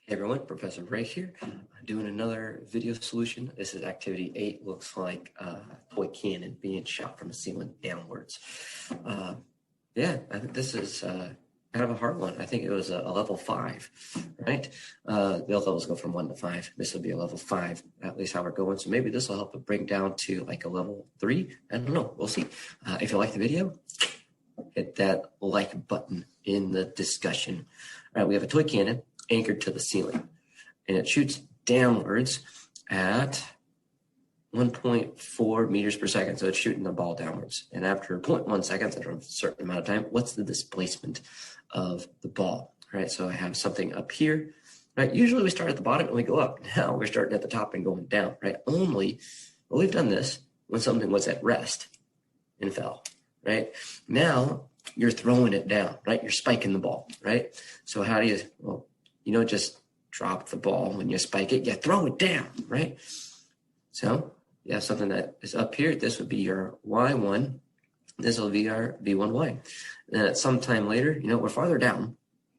Hey everyone, Professor Ray here. I'm doing another video solution. This is activity 8. Looks like a toy cannon being shot from a ceiling downwards. Yeah, I think this is kind of a hard one. I think it was a level 5, right? The other levels go from 1 to 5. This will be a level 5, at least how we're going. So maybe this will help it bring down to like a level 3. I don't know. We'll see. If you like the video, hit that like button in the discussion. All right, we have a toy cannon anchored to the ceiling, and it shoots downwards at 1.4 meters per second. So it's shooting the ball downwards. And after 0.1 seconds, after a certain amount of time, what's the displacement of the ball? Right. So I have something up here. Right. Usually we start at the bottom and we go up. Now we're starting at the top and going down. Right. Only, well, we've done this when something was at rest and fell. Right. Now you're throwing it down. Right. You're spiking the ball. Right. So how do you, well, you don't just drop the ball when you spike it, you throw it down, right? So you have something that is up here. This would be your Y1. This will be our V1Y. And at some time later, we're farther down,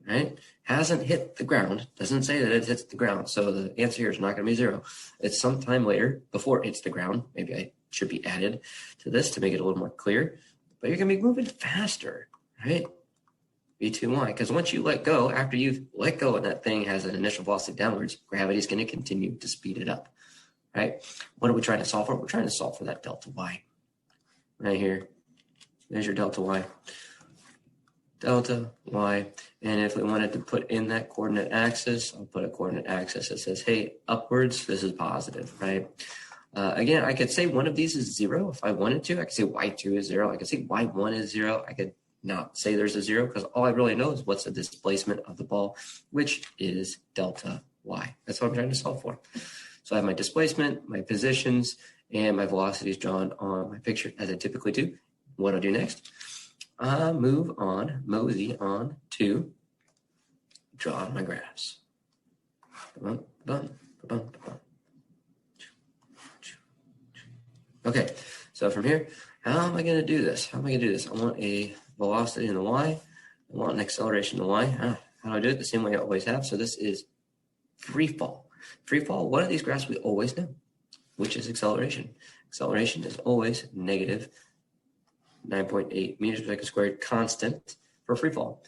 right? Hasn't hit the ground. Doesn't say that it hits the ground. So the answer here is not going to be 0. It's some time later before it hits the ground. Maybe I should be added to this to make it a little more clear. But you're going to be moving faster, right? V2Y, because once you let go, after you've let go and that thing has an initial velocity downwards, gravity is going to continue to speed it up, right? What are we trying to solve for? We're trying to solve for that delta Y right here. There's your delta Y. Delta Y. And if we wanted to put in that coordinate axis, I'll put a coordinate axis that says, hey, upwards, this is positive, right? Again, I could say one of these is 0 if I wanted to. I could say Y2 is 0. I could say Y1 is 0. I could not say there's a 0 because all I really know is what's the displacement of the ball, which is delta Y. That's what I'm trying to solve for. So I have my displacement, my positions, and my velocities drawn on my picture as I typically do. What I'll do next, mosey on to draw my graphs. Okay, so from here, how am I going to do this? I want a velocity in the Y. I want an acceleration in the Y. How do I do it? The same way I always have. So this is free fall. Free fall, one of these graphs we always know, which is acceleration. Acceleration is always negative 9.8 meters per second squared constant for free fall,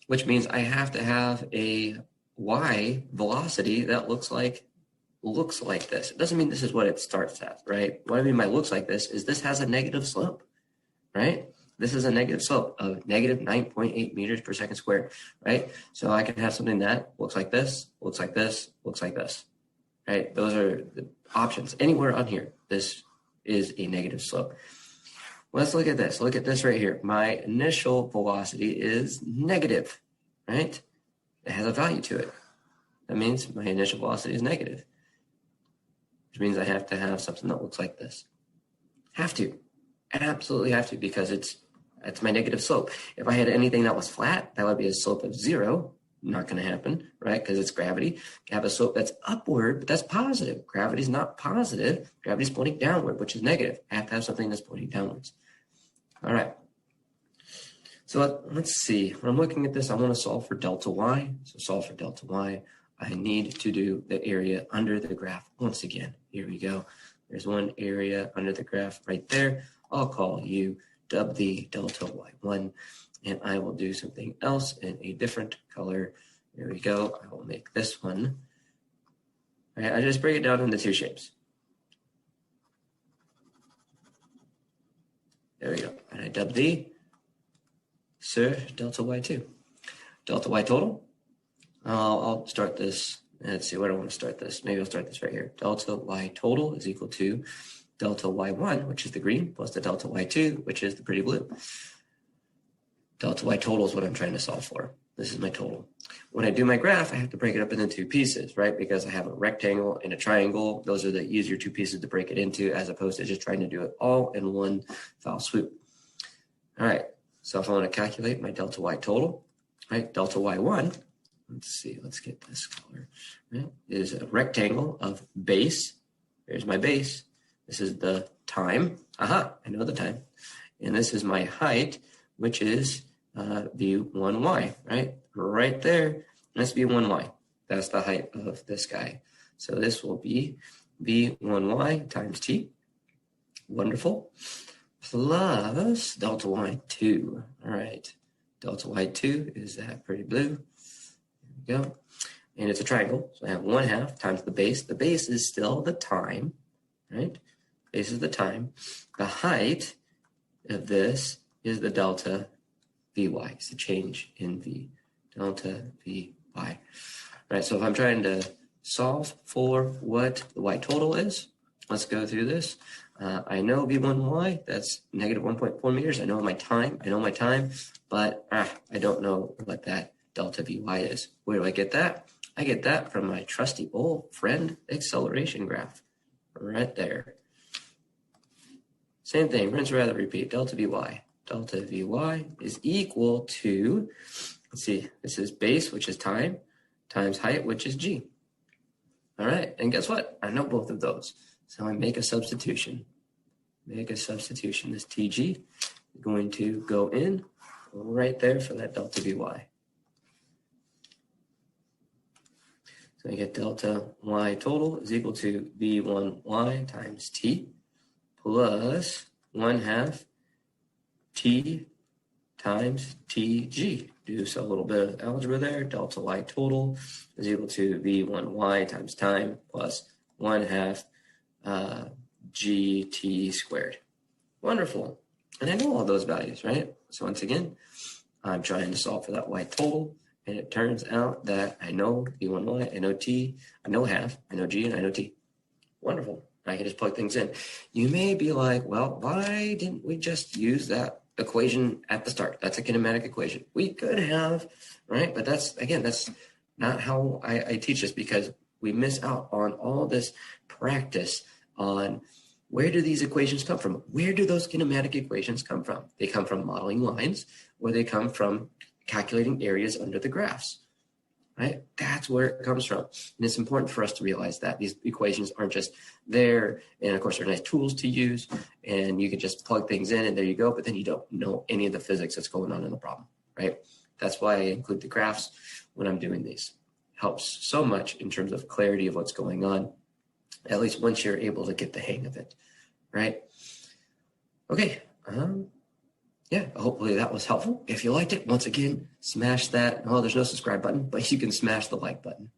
which means I have to have a Y velocity that looks like this. It doesn't mean this is what it starts at, right? What I mean by looks like this is this has a negative slope, right? This is a negative slope of negative 9.8 meters per second squared, right? So I can have something that looks like this, looks like this, looks like this, right? Those are the options. Anywhere on here, this is a negative slope. Let's look at this. Look at this right here. My initial velocity is negative, right? It has a value to it. That means my initial velocity is negative, which means I have to have something that looks like this. Have to. Absolutely have to, because it's my negative slope. If I had anything that was flat, that would be a slope of 0. Not going to happen, right? Because it's gravity. You have a slope that's upward, but that's positive. Gravity's not positive. Gravity's pointing downward, which is negative. I have to have something that's pointing downwards. All right. So let's see. When I'm looking at this, I want to solve for delta Y. So solve for delta Y. I need to do the area under the graph once again. Here we go. There's one area under the graph right there. I'll call you dub the delta Y1, and I will do something else in a different color. There we go. I will make this one. All right, I just break it down into 2 shapes. There we go. And I dub the delta Y2. Delta Y total. I'll start this. Let's see, where do I want to start this? Maybe I'll start this right here. Delta Y total is equal to delta Y1, which is the green, plus the delta Y2, which is the pretty blue. Delta Y total is what I'm trying to solve for. This is my total. When I do my graph, I have to break it up into 2 pieces, right? Because I have a rectangle and a triangle. Those are the easier 2 pieces to break it into, as opposed to just trying to do it all in one foul swoop. All right, so if I want to calculate my delta Y total, right, delta Y1, let's see, let's get this color, right, is a rectangle of base. Here's my base. This is the time. Aha, I know the time. And this is my height, which is V1Y, right? Right there. That's V1Y. That's the height of this guy. So this will be v1y times t. Wonderful. Plus delta y2. All right. Delta y2 is that pretty blue. There we go. And it's a triangle. So I have 1/2 times the base. The base is still the time, right? Base is the time. The height of this is the delta Vy. It's a change in V. Delta Vy. All right, so if I'm trying to solve for what the y total is, let's go through this. I know V1y, that's negative 1.4 meters. I know my time, but I don't know what that delta Vy is. Where do I get that? I get that from my trusty old friend acceleration graph, right there. Same thing, rinse, rather, repeat, delta Vy. Delta Vy is equal to, let's see, this is base, which is time, times height, which is g. All right, and guess what? I know both of those. So I make a substitution. This Tg is going to go in right there for that delta Vy. So I get delta y total is equal to V1y times t plus 1/2 t times tg. Do so a little bit of algebra there. Delta y total is equal to V1y times time plus 1/2 gt squared. Wonderful. And I know all those values, right? So once again, I'm trying to solve for that y total. And it turns out that I know V1y, I know t, I know half, I know g, and I know t. Wonderful. I can just plug things in. You may be like, well, why didn't we just use that equation at the start? That's a kinematic equation. We could have, right? But that's not how I teach this, because we miss out on all this practice on where do these equations come from? Where do those kinematic equations come from? They come from modeling lines, or they come from calculating areas under the graphs, right? That's where it comes from. And it's important for us to realize that these equations aren't just there. And of course, they're nice tools to use, and you can just plug things in and there you go. But then you don't know any of the physics that's going on in the problem, right? That's why I include the graphs when I'm doing these. Helps so much in terms of clarity of what's going on, at least once you're able to get the hang of it, right? Okay. Yeah, hopefully that was helpful. If you liked it, once again, smash that. Oh, there's no subscribe button, but you can smash the like button.